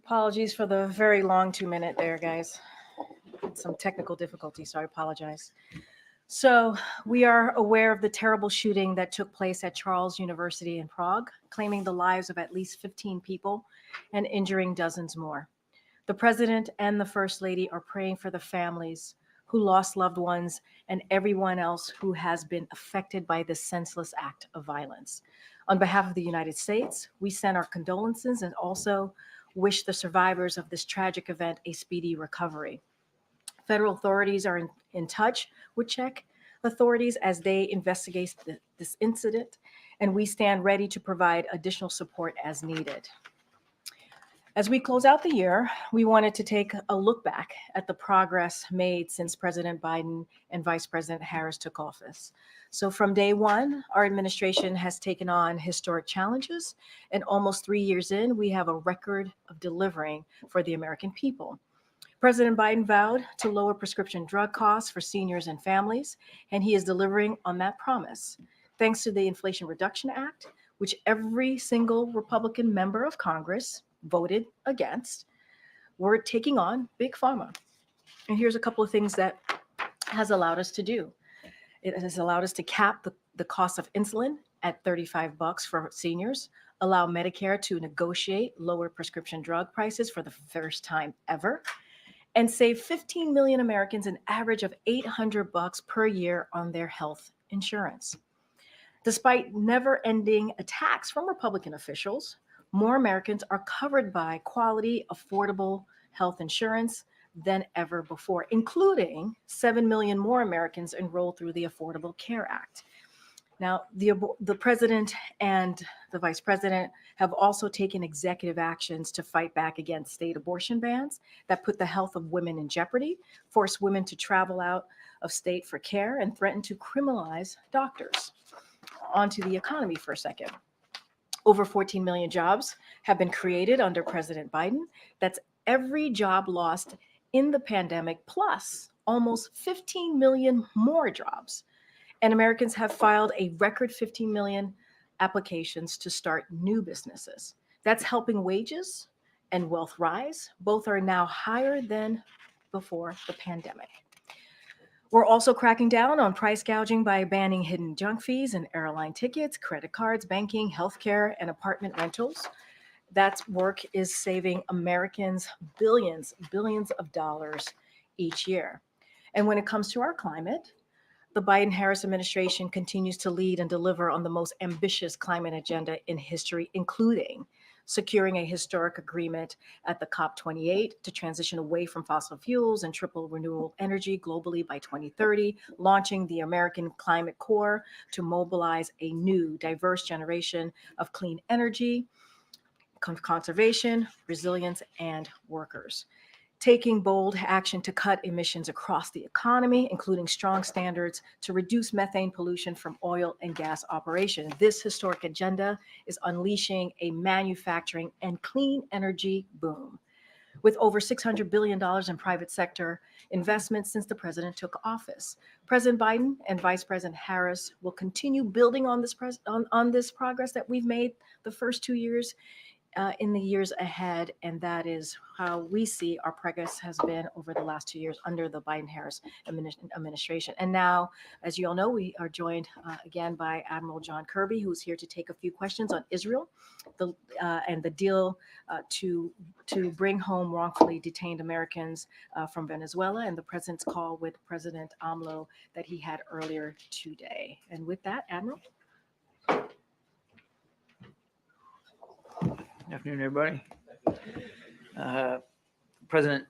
Apologies for the very long 2 minute there, guys. Had some technical difficulties, so I apologize. So, we are aware of the terrible shooting that took place at Charles University in Prague, claiming the lives of at least 15 people and injuring dozens more. The president and the first lady are praying for the families who lost loved ones and everyone else who has been affected by this senseless act of violence. On behalf of the United States, we send our condolences and also wish the survivors of this tragic event a speedy recovery. Federal authorities are in touch with Czech authorities as they investigate this incident, and we stand ready to provide additional support as needed. As we close out the year, we wanted to take a look back at the progress made since President Biden and Vice President Harris took office. So, from day one, our administration has taken on historic challenges, and almost 3 years in, we have a record of delivering for the American people. President Biden vowed to lower prescription drug costs for seniors and families, and he is delivering on that promise. Thanks to the Inflation Reduction Act, which every single Republican member of Congress voted against, we're taking on Big Pharma. And here's a couple of things that has allowed us to do. It has allowed us to cap the cost of insulin at $35 for seniors, allow Medicare to negotiate lower prescription drug prices for the first time ever, and save 15 million Americans an average of $800 per year on their health insurance. Despite never-ending attacks from Republican officials, more Americans are covered by quality, affordable health insurance than ever before, including 7 million more Americans enrolled through the Affordable Care Act. Now, the president and the vice president have also taken executive actions to fight back against state abortion bans that put the health of women in jeopardy, force women to travel out of state for care, and threaten to criminalize doctors. Onto the economy for a second. Over 14 million jobs have been created under President Biden. That's every job lost in the pandemic, plus almost 15 million more jobs. And Americans have filed a record 15 million applications to start new businesses. That's helping wages and wealth rise. Both are now higher than before the pandemic. We're also cracking down on price gouging by banning hidden junk fees and airline tickets, credit cards, banking, healthcare, and apartment rentals. That work is saving Americans billions of dollars each year. And when it comes to our climate, the Biden-Harris administration continues to lead and deliver on the most ambitious climate agenda in history, including securing a historic agreement at the COP28 to transition away from fossil fuels and triple renewable energy globally by 2030, launching the American Climate Corps to mobilize a new, diverse generation of clean energy, conservation, resilience, and workers. Taking bold action to cut emissions across the economy, including strong standards to reduce methane pollution from oil and gas operations. This historic agenda is unleashing a manufacturing and clean energy boom, with over $600 billion in private sector investments since the president took office. President Biden and Vice President Harris will continue building on this progress that we've made the first 2 years in the years ahead, and that is how we see our progress has been over the last 2 years under the Biden-Harris administration. And now, as you all know, we are joined again by Admiral John Kirby, who is here to take a few questions on Israel and the deal to bring home wrongfully detained Americans from Venezuela, and the president's call with President AMLO that he had earlier today. And with that, Admiral. Good afternoon, everybody. The President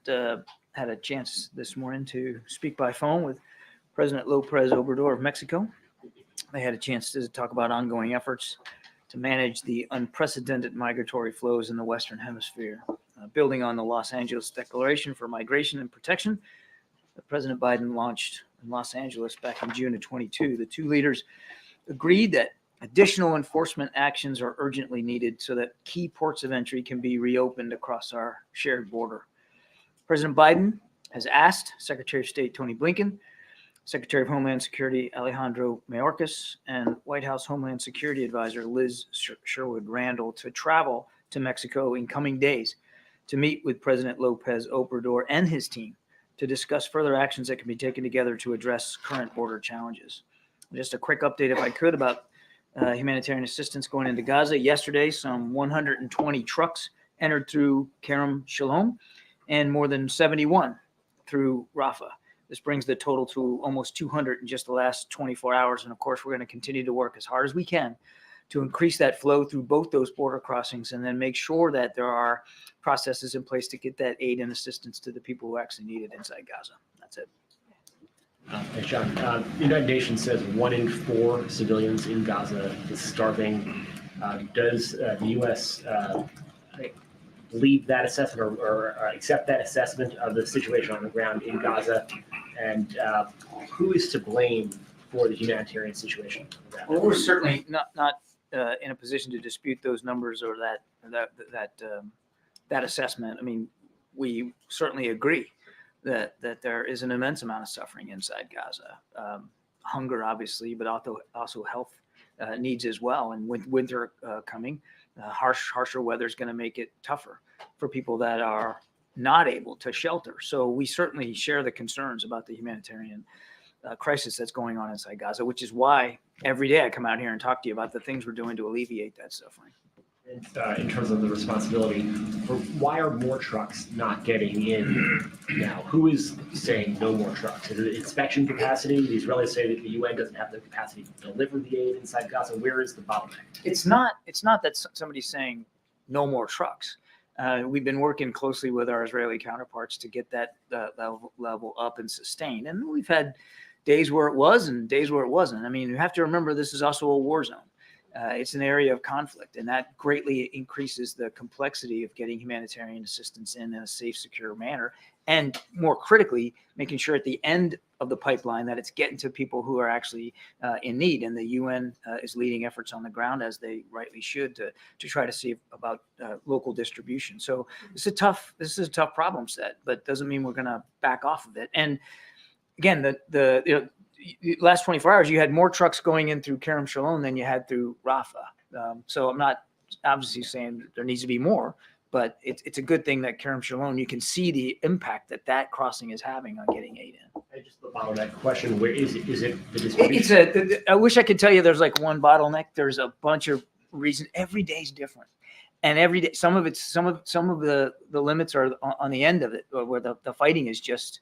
had a chance this morning to speak by phone with President López Obrador of Mexico. They had a chance to talk about ongoing efforts to manage the unprecedented migratory flows in the Western Hemisphere. Building on the Los Angeles Declaration for Migration and Protection that President Biden launched in Los Angeles back in June of 22, the two leaders agreed that additional enforcement actions are urgently needed so that key ports of entry can be reopened across our shared border. President Biden has asked Secretary of State Tony Blinken, Secretary of Homeland Security Alejandro Mayorkas, and White House Homeland Security Advisor Liz Sherwood Randall to travel to Mexico in coming days to meet with President Lopez Obrador and his team to discuss further actions that can be taken together to address current border challenges. Just a quick update, if I could, about humanitarian assistance going into Gaza. Yesterday, some 120 trucks entered through Kerem Shalom and more than 71 through Rafah. This brings the total to almost 200 in just the last 24 hours. And of course, we're going to continue to work as hard as we can to increase that flow through both those border crossings and then make sure that there are processes in place to get that aid and assistance to the people who actually need it inside Gaza. That's it. Thanks, John. The United Nations says 1 in 4 civilians in Gaza is starving. Does the U.S. believe that assessment or accept that assessment of the situation on the ground in Gaza? And who is to blame for the humanitarian situation? Well, we're certainly not in a position to dispute those numbers or that assessment. I mean, we certainly agree that there is an immense amount of suffering inside Gaza, hunger obviously, but also health needs as well. And with winter coming, harsher weather is going to make it tougher for people that are not able to shelter. So we certainly share the concerns about the humanitarian crisis that's going on inside Gaza, which is why every day I come out here and talk to you about the things we're doing to alleviate that suffering. In terms of the responsibility, why are more trucks not getting in now? Who is saying no more trucks? Is it inspection capacity? The Israelis say that the UN doesn't have the capacity to deliver the aid inside Gaza. Where is the bottleneck? It's not that somebody's saying no more trucks. We've been working closely with our Israeli counterparts to get that level up and sustained. And we've had days where it was and days where it wasn't. I mean, you have to remember this is also a war zone. It's an area of conflict, and that greatly increases the complexity of getting humanitarian assistance in a safe, secure manner. And more critically, making sure at the end of the pipeline that it's getting to people who are actually in need. And the UN is leading efforts on the ground, as they rightly should, to try to see about local distribution. So this is a tough problem set, but doesn't mean we're going to back off of it. And again, the last 24 hours, you had more trucks going in through Kerem Shalom than you had through Rafah. So I'm not obviously saying there needs to be more, but it's a good thing that Kerem Shalom, you can see the impact that crossing is having on getting aid in. And just the bottleneck question, where is it? Is it the distribution? I wish I could tell you there's like one bottleneck. There's a bunch of reasons. Every day is different. And every day, some of the limits are on the end of it, where the fighting is just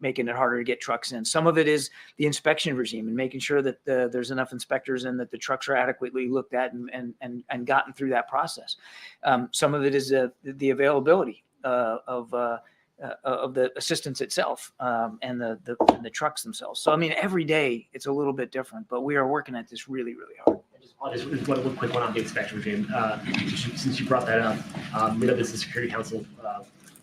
making it harder to get trucks in. Some of it is the inspection regime and making sure that there's enough inspectors and that the trucks are adequately looked at and gotten through that process. Some of it is the availability of the assistance itself and the trucks themselves. So I mean, every day it's a little bit different, but we are working at this really, really hard. Just one quick one on the inspection regime. Since you brought that up, we know this is Security Council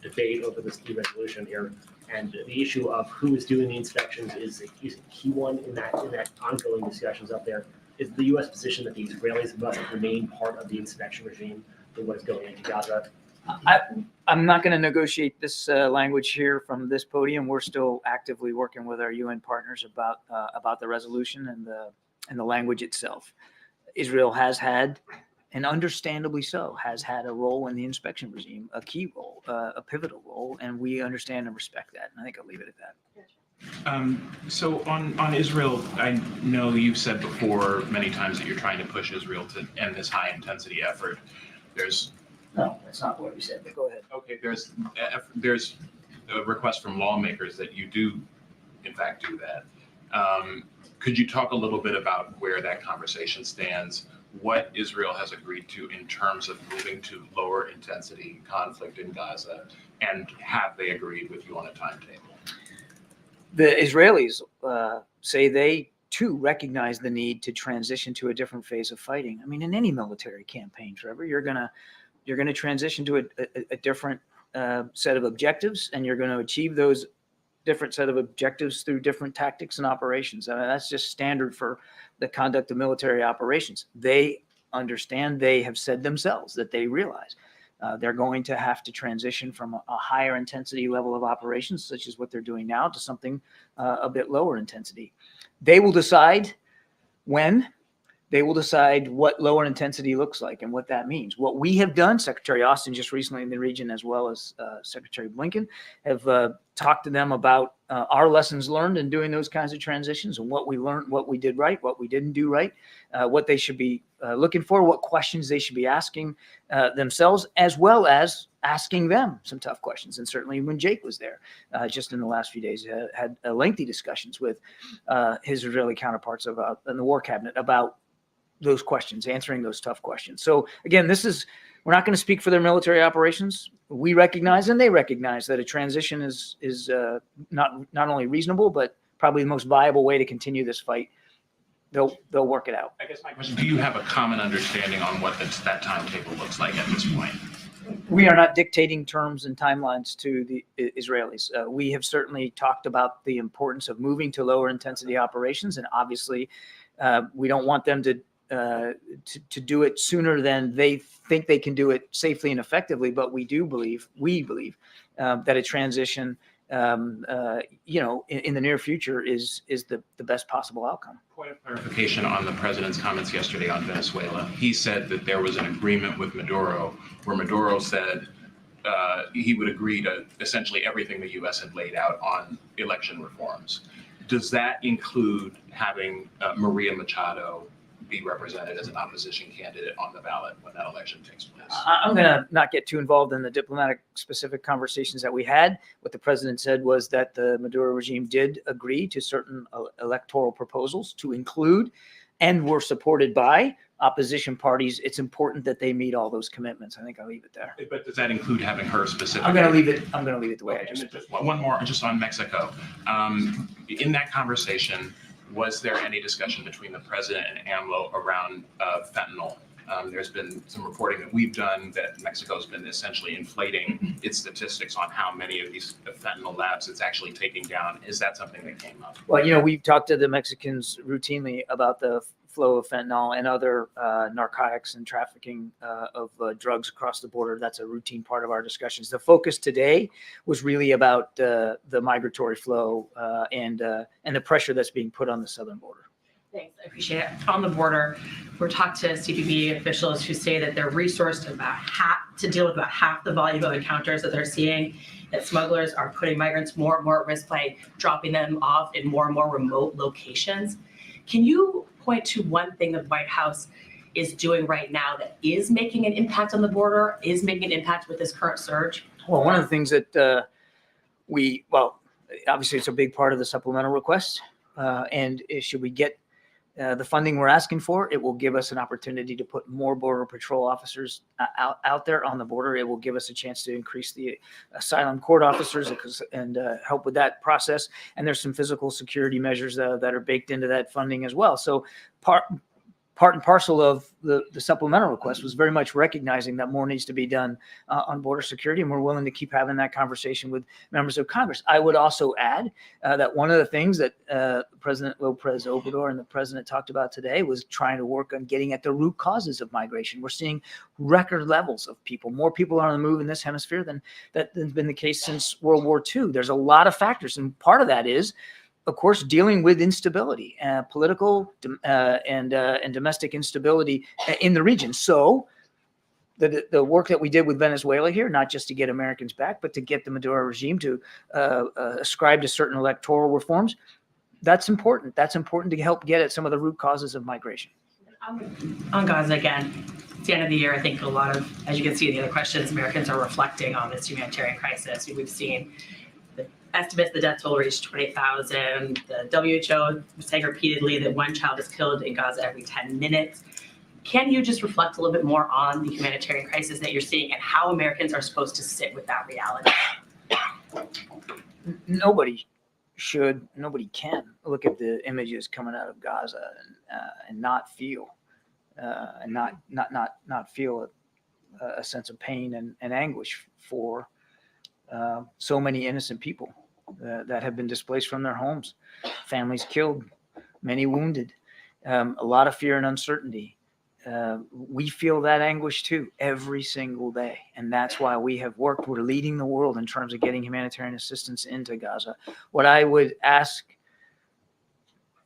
debate over this key resolution here, and the issue of who is doing the inspections is a key one in that ongoing discussions up there. Is the U.S. position that the Israelis must remain part of the inspection regime for what is going into Gaza? I'm not going to negotiate this language here from this podium. We're still actively working with our UN partners about the resolution and the language itself. Israel has had, and understandably so, has had a role in the inspection regime, a key role, a pivotal role, and we understand and respect that. And I think I'll leave it at that. So on Israel, I know you've said before many times that you're trying to push Israel to end this high intensity effort. No, that's not what we said, but go ahead. Okay, there's a request from lawmakers that you do, in fact, do that. Could you talk a little bit about where that conversation stands, what Israel has agreed to in terms of moving to lower intensity conflict in Gaza, and have they agreed with you on a timetable? The Israelis say they too recognize the need to transition to a different phase of fighting. I mean, in any military campaign, Trevor, you're gonna transition to a different set of objectives, and you're going to achieve those different set of objectives through different tactics and operations. I mean, that's just standard for the conduct of military operations. They understand, they have said themselves that they realize they're going to have to transition from a higher intensity level of operations, such as what they're doing now, to something a bit lower intensity. They will decide when, they will decide what lower intensity looks like and what that means. What we have done, Secretary Austin just recently in the region, as well as Secretary Blinken, have talked to them about our lessons learned in doing those kinds of transitions and what we learned, what we did right, what we didn't do right, what they should be looking for, what questions they should be asking themselves, as well as asking them some tough questions. And certainly when Jake was there just in the last few days, had lengthy discussions with his Israeli counterparts about in the War Cabinet about those questions, answering those tough questions. So again, we're not going to speak for their military operations. We recognize and they recognize that a transition is not only reasonable, but probably the most viable way to continue this fight. They'll work it out. I guess my question, do you have a common understanding on what that timetable looks like at this point? We are not dictating terms and timelines to the Israelis. We have certainly talked about the importance of moving to lower intensity operations, and obviously we don't want them to do it sooner than they think they can do it safely and effectively. But we believe that a transition, in the near future is the best possible outcome. Point of clarification on the president's comments yesterday on Venezuela. He said that there was an agreement with Maduro where Maduro said he would agree to essentially everything the U.S. had laid out on election reforms. Does that include having Maria Machado be represented as an opposition candidate on the ballot when that election takes place? I'm going to not get too involved in the diplomatic specific conversations that we had. What the president said was that the Maduro regime did agree to certain electoral proposals to include and were supported by opposition parties. It's important that they meet all those commitments. I think I'll leave it there. But does that include having her specifically? I'm going to leave it the way I Okay, just. and just one more, just on Mexico. In that conversation, was there any discussion between the president and AMLO around fentanyl? There's been some reporting that we've done that Mexico's been essentially inflating its statistics on how many of these fentanyl labs it's actually taking down. Is that something that came up? Well, we've talked to the Mexicans routinely about the flow of fentanyl and other narcotics and trafficking of drugs across the border. That's a routine part of our discussions. The focus today was really about the migratory flow and the pressure that's being put on the southern border. Thanks, I appreciate it. On the border, we're talking to CBP officials who say that they're resourced to deal with about half the volume of encounters that they're seeing, that smugglers are putting migrants more and more at risk by dropping them off in more and more remote locations. Can you point to one thing the White House is doing right now that is making an impact on the border, is making an impact with this current surge? Well, one of the things that obviously it's a big part of the supplemental request. And should we get the funding we're asking for, it will give us an opportunity to put more Border Patrol officers out there on the border. It will give us a chance to increase the asylum court officers and help with that process. And there's some physical security measures that are baked into that funding as well. So part and parcel of the supplemental request was very much recognizing that more needs to be done on border security, and we're willing to keep having that conversation with members of Congress. I would also add that one of the things that President Lopez Obrador and the president talked about today was trying to work on getting at the root causes of migration. We're seeing record levels of people. More people are on the move in this hemisphere than that's been the case since World War II. There's a lot of factors, and part of that is, of course, dealing with instability, political and domestic instability in the region. So the work that we did with Venezuela here, not just to get Americans back, but to get the Maduro regime to ascribe to certain electoral reforms, that's important. That's important to help get at some of the root causes of migration. On Gaza again, it's the end of the year. I think a lot of, as you can see in the other questions, Americans are reflecting on this humanitarian crisis. We've seen estimates the death toll reached 20,000. The WHO was saying repeatedly that one child is killed in Gaza every 10 minutes. Can you just reflect a little bit more on the humanitarian crisis that you're seeing and how Americans are supposed to sit with that reality? Nobody can look at the images coming out of Gaza and not feel feel a sense of pain and anguish for so many innocent people that have been displaced from their homes, families killed, many wounded, a lot of fear and uncertainty. We feel that anguish too every single day. And that's why we have worked. We're leading the world in terms of getting humanitarian assistance into Gaza. What I would ask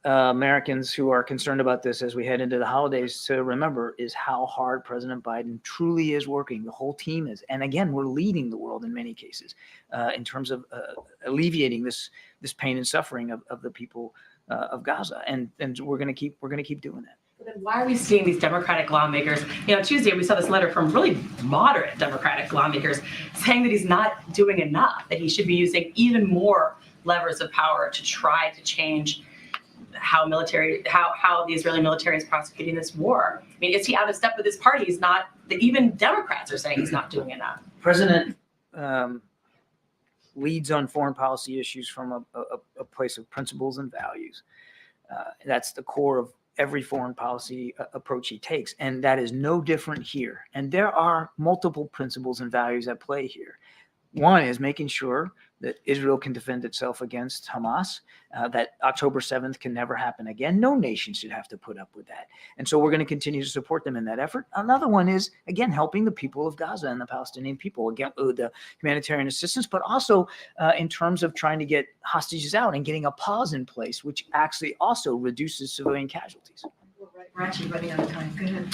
Americans who are concerned about this as we head into the holidays to remember is how hard President Biden truly is working. The whole team is, and again, we're leading the world in many cases in terms of alleviating this pain and suffering of the people of Gaza, and we're going to keep doing that. But then why are we seeing these Democratic lawmakers? Tuesday we saw this letter from really moderate Democratic lawmakers saying that he's not doing enough, that he should be using even more levers of power to try to change how the Israeli military is prosecuting this war. I mean, is he out of step with his party? He's not. Even Democrats are saying he's not doing enough. President leads on foreign policy issues from a place of principles and values. That's the core of every foreign policy approach he takes, and that is no different here. And there are multiple principles and values at play here. One is making sure that Israel can defend itself against Hamas, that October 7th can never happen again. No nation should have to put up with that. And so we're going to continue to support them in that effort. Another one is, again, helping the people of Gaza and the Palestinian people, again, with the humanitarian assistance, but also in terms of trying to get hostages out and getting a pause in place, which actually also reduces civilian casualties. We're actually running out of time. Go ahead.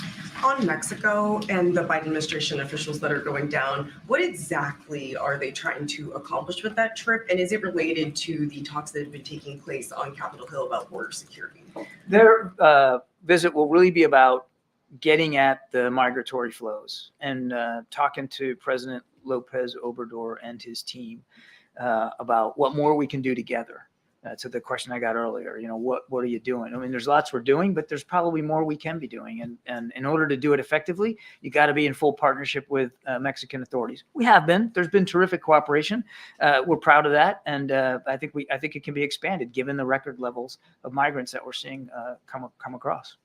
On Mexico and the Biden administration officials that are going down, what exactly are they trying to accomplish with that trip? And is it related to the talks that have been taking place on Capitol Hill about border security? Their visit will really be about getting at the migratory flows and talking to President Lopez Obrador and his team about what more we can do together. To the question I got earlier, what are you doing? I mean, there's lots we're doing, but there's probably more we can be doing. And in order to do it effectively, you got to be in full partnership with Mexican authorities. We have been. There's been terrific cooperation. We're proud of that, and I think it can be expanded given the record levels of migrants that we're seeing come across.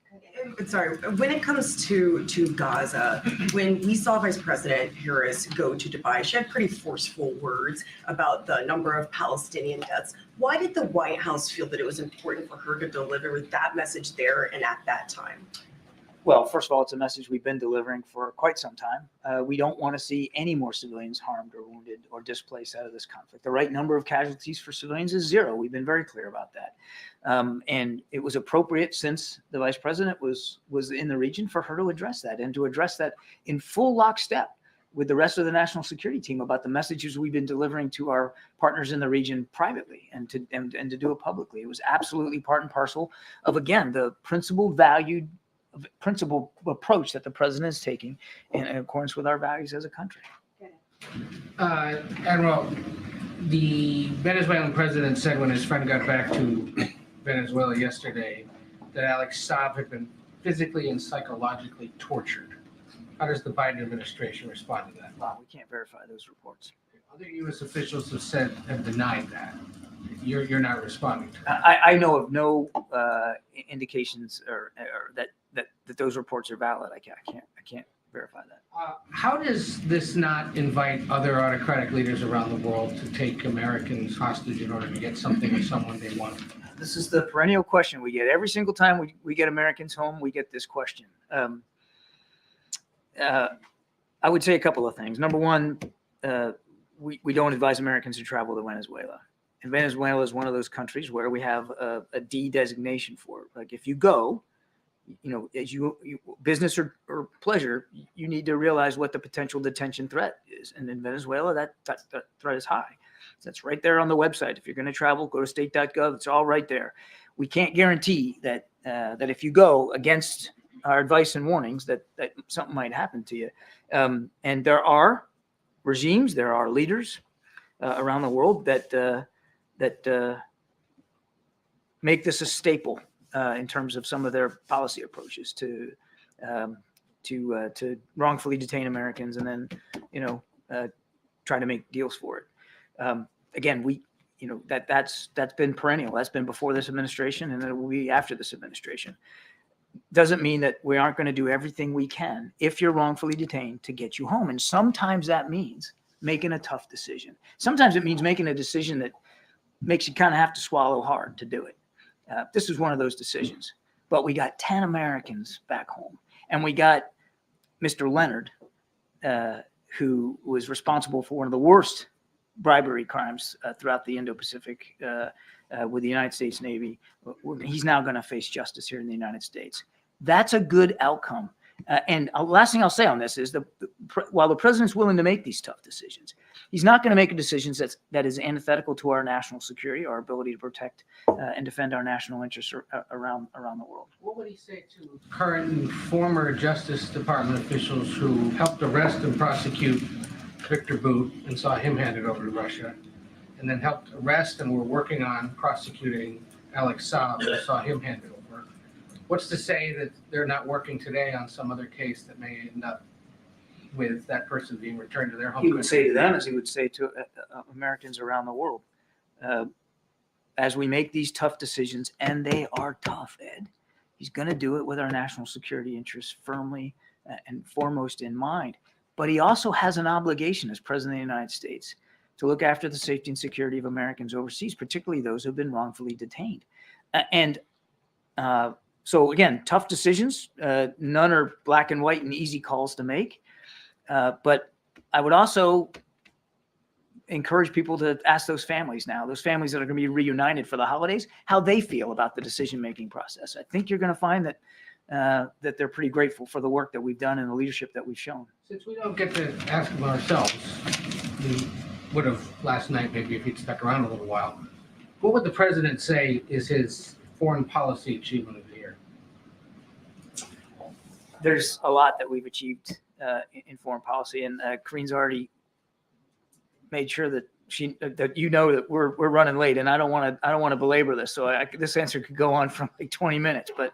Sorry, when it comes to Gaza, when we saw Vice President Harris go to Dubai, she had pretty forceful words about the number of Palestinian deaths. Why did the White House feel that it was important for her to deliver that message there and at that time? Well, first of all, it's a message we've been delivering for quite some time. We don't want to see any more civilians harmed or wounded or displaced out of this conflict. The right number of casualties for civilians is 0. We've been very clear about that. And it was appropriate, since the vice president was in the region, for her to address that and to address that in full lockstep with the rest of the national security team about the messages we've been delivering to our partners in the region privately and to do it publicly. It was absolutely part and parcel of, again, the principled approach that the president is taking in accordance with our values as a country. Admiral, the Venezuelan president said when his friend got back to Venezuela yesterday that Alex Saab had been physically and psychologically tortured. How does the Biden administration respond to that? Well, we can't verify those reports. Other U.S. officials have denied that. You're not responding to that. I know of no indications or that those reports are valid. I can't verify that. How does this not invite other autocratic leaders around the world to take Americans hostage in order to get something or someone they want? This is the perennial question we get every single time we get Americans home. We get this question. I would say a couple of things. Number one, we don't advise Americans to travel to Venezuela. And Venezuela is one of those countries where we have a D designation for it. Like, if you go, as you business or pleasure, you need to realize what the potential detention threat is. And in Venezuela, that threat is high. So that's right there on the website. If you're going to travel, go to state.gov. It's all right there. We can't guarantee that if you go against our advice and warnings, that something might happen to you. And there are regimes, there are leaders around the world that make this a staple in terms of some of their policy approaches to wrongfully detain Americans and then try to make deals for it. Again, that's been perennial. That's been before this administration, and it will be after this administration. Doesn't mean that we aren't going to do everything we can, if you're wrongfully detained, to get you home. And sometimes that means making a tough decision. Sometimes it means making a decision that makes you kind of have to swallow hard to do it. This is one of those decisions. But we got 10 Americans back home, and we got Mr. Leonard, who was responsible for one of the worst bribery crimes throughout the Indo-Pacific with the United States Navy. He's now going to face justice here in the United States. That's a good outcome. And last thing I'll say on this is while the president's willing to make these tough decisions, he's not going to make a decision that is antithetical to our national security, our ability to protect and defend our national interests around the world. What would he say to current and former Justice Department officials who helped arrest and prosecute Victor Bout and saw him handed over to Russia, and then helped arrest and were working on prosecuting Alex Saab and saw him handed over? What's to say that they're not working today on some other case that may end up with that person being returned to their home? He would say to them, as he would say to Americans around the world, as we make these tough decisions, and they are tough, Ed, he's going to do it with our national security interests firmly and foremost in mind. But he also has an obligation as President of the United States to look after the safety and security of Americans overseas, particularly those who have been wrongfully detained. So again, tough decisions. None are black and white and easy calls to make. But I would also encourage people to ask those families that are going to be reunited for the holidays, how they feel about the decision-making process. I think you're going to find that they're pretty grateful for the work that we've done and the leadership that we've shown. Since we don't get to ask them ourselves, we would have last night, maybe if he'd stuck around a little while. What would the president say is his foreign policy achievement of the year? There's a lot that we've achieved in foreign policy, and Karine's already made sure that that we're running late, and I don't want to belabor this. So this answer could go on for like 20 minutes, but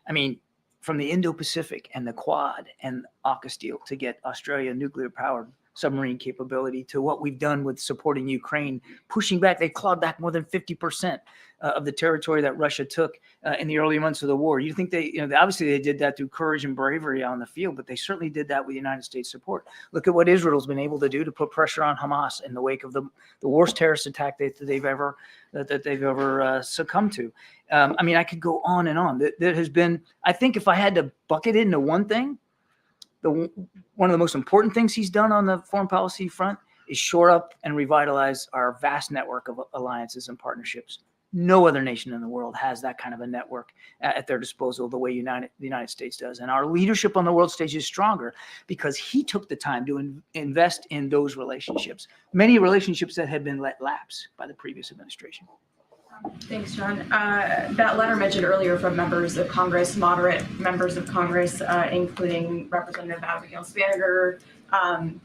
I mean, from the Indo-Pacific and the Quad and AUKUS deal to get Australia nuclear-powered submarine capability to what we've done with supporting Ukraine, pushing back, they clawed back more than 50% of the territory that Russia took in the early months of the war. You think obviously they did that through courage and bravery on the field, but they certainly did that with United States support. Look at what Israel's been able to do to put pressure on Hamas in the wake of the worst terrorist attack that they've ever succumbed to. I mean, I could go on and on. There has been, I think if I had to bucket it into one thing, one of the most important things he's done on the foreign policy front is shore up and revitalize our vast network of alliances and partnerships. No other nation in the world has that kind of a network at their disposal the way the United States does. And our leadership on the world stage is stronger because he took the time to invest in those relationships, many relationships that had been let lapse by the previous administration. Thanks, John. That letter mentioned earlier from members of Congress, moderate members of Congress, including Representative Abigail Spanberger,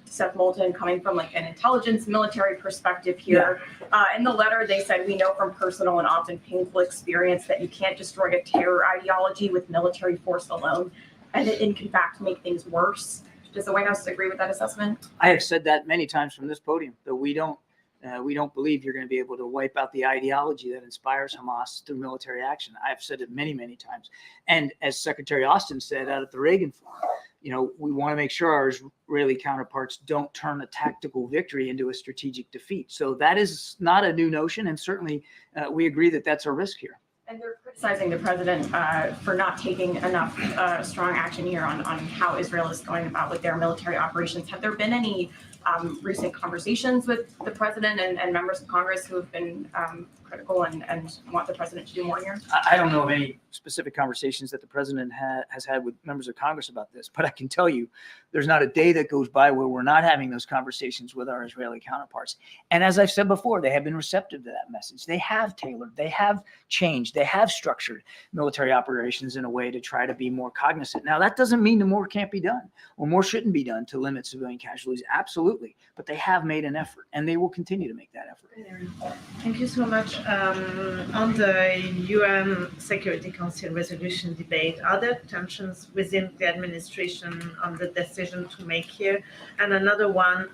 Seth Moulton, coming from like an intelligence military perspective here. Yeah. In the letter, they said, we know from personal and often painful experience that you can't destroy a terror ideology with military force alone, and it can in fact make things worse. Does the White House agree with that assessment? I have said that many times from this podium, that we don't believe you're going to be able to wipe out the ideology that inspires Hamas through military action. I've said it many, many times. And as Secretary Austin said out at the Reagan Forum, we want to make sure our Israeli counterparts don't turn a tactical victory into a strategic defeat. So that is not a new notion. And certainly we agree that that's a risk here. And they're criticizing the president for not taking enough strong action here on how Israel is going about with their military operations. Have there been any recent conversations with the president and members of Congress who have been critical and want the president to do more here? I don't know of any specific conversations that the president has had with members of Congress about this, but I can tell you there's not a day that goes by where we're not having those conversations with our Israeli counterparts. And as I've said before, they have been receptive to that message. They have tailored, they have changed, they have structured military operations in a way to try to be more cognizant. Now, that doesn't mean that more can't be done or more shouldn't be done to limit civilian casualties. Absolutely. But they have made an effort and they will continue to make that effort. Thank you so much. On the UN Security Council resolution debate, are there tensions within the administration on the decision to make here? And another one,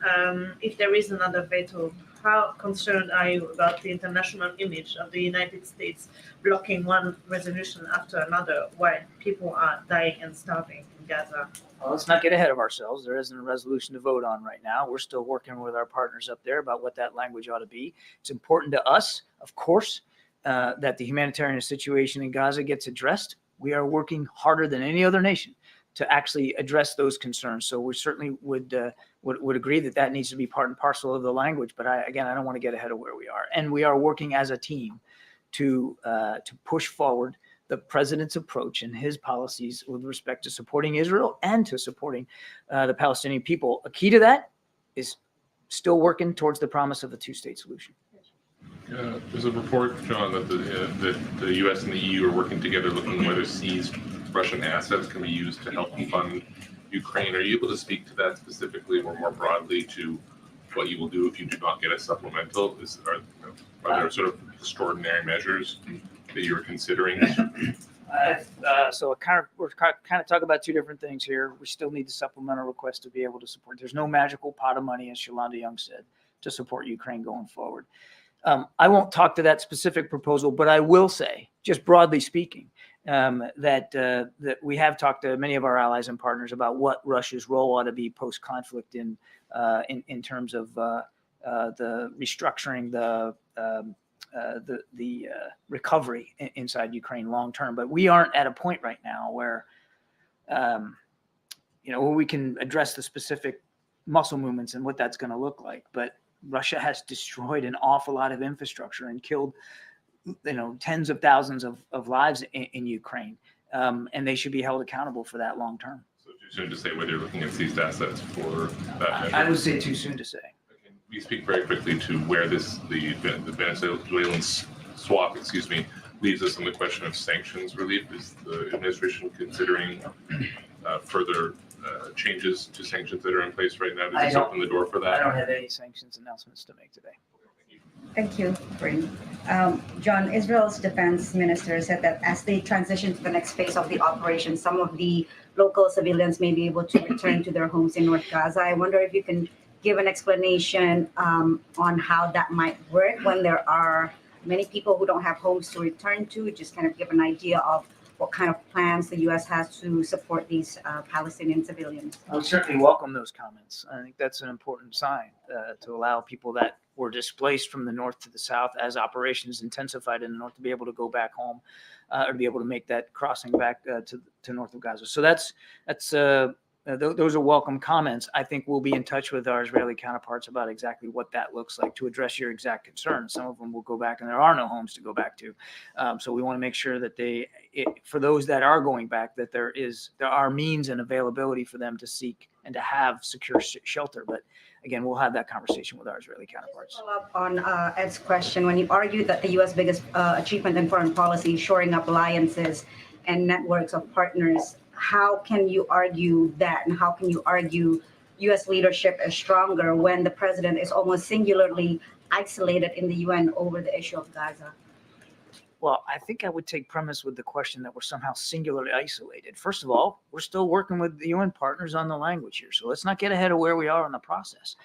if there is another veto, how concerned are you about the international image of the United States blocking one resolution after another while people are dying and starving in Gaza? Well, let's not get ahead of ourselves. There isn't a resolution to vote on right now. We're still working with our partners up there about what that language ought to be. It's important to us, of course, that the humanitarian situation in Gaza gets addressed. We are working harder than any other nation to actually address those concerns. So we certainly would agree that needs to be part and parcel of the language. But I don't want to get ahead of where we are. And we are working as a team to push forward the president's approach and his policies with respect to supporting Israel and to supporting the Palestinian people. A key to that is still working towards the promise of a two-state solution. There's a report, John, that the U.S. and the EU are working together looking at whether seized Russian assets can be used to help fund Ukraine. Are you able to speak to that specifically or more broadly to what you will do if you do not get a supplemental? Are there sort of extraordinary measures that you're considering? So we're kind of talking about two different things here. We still need the supplemental request to be able to support. There's no magical pot of money, as Shalonda Young said, to support Ukraine going forward. I won't talk to that specific proposal, but I will say, just broadly speaking, that we have talked to many of our allies and partners about what Russia's role ought to be post-conflict in terms of the restructuring, the recovery inside Ukraine long term. But we aren't at a point right now where where we can address the specific muscle movements and what that's going to look like. But Russia has destroyed an awful lot of infrastructure and killed, tens of thousands of lives in Ukraine, and they should be held accountable for that long term. So too soon to say whether you're looking at seized assets for that measure? I would say too soon to say. Can we speak very quickly to where the Venezuelan swap, leaves us on the question of sanctions relief? Is the administration considering further changes to sanctions that are in place right now? Does this open the door for that? I don't have any sanctions announcements to make today. Thank you, Karine. John, Israel's defense minister said that as they transition to the next phase of the operation, some of the local civilians may be able to return to their homes in North Gaza. I wonder if you can give an explanation on how that might work when there are many people who don't have homes to return to, just kind of give an idea of what kind of plans the U.S. has to support these Palestinian civilians. I would certainly welcome those comments. I think that's an important sign to allow people that were displaced from the north to the south as operations intensified in the north to be able to go back home or to be able to make that crossing back to north of Gaza. So those are welcome comments. I think we'll be in touch with our Israeli counterparts about exactly what that looks like to address your exact concerns. Some of them will go back and there are no homes to go back to. So we want to make sure that for those that are going back, that there are means and availability for them to seek and to have secure shelter. But again, we'll have that conversation with our Israeli counterparts. Follow up on Ed's question, when you argued that the U.S. biggest achievement in foreign policy is shoring up alliances and networks of partners, how can you argue that, and how can you argue U.S. leadership is stronger when the president is almost singularly isolated in the UN over the issue of Gaza? Well, I think I would take premise with the question that we're somehow singularly isolated. First of all, we're still working with the UN partners on the language here. So let's not get ahead of where we are in the process.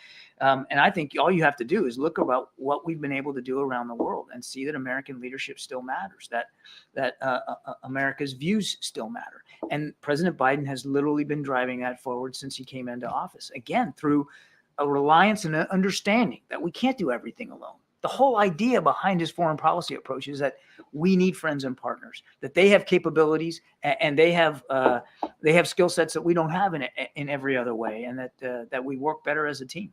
And I think all you have to do is look about what we've been able to do around the world and see that American leadership still matters, that America's views still matter. And President Biden has literally been driving that forward since he came into office, again, through a reliance and an understanding that we can't do everything alone. The whole idea behind his foreign policy approach is that we need friends and partners, that they have capabilities and they have skill sets that we don't have in every other way, and that we work better as a team.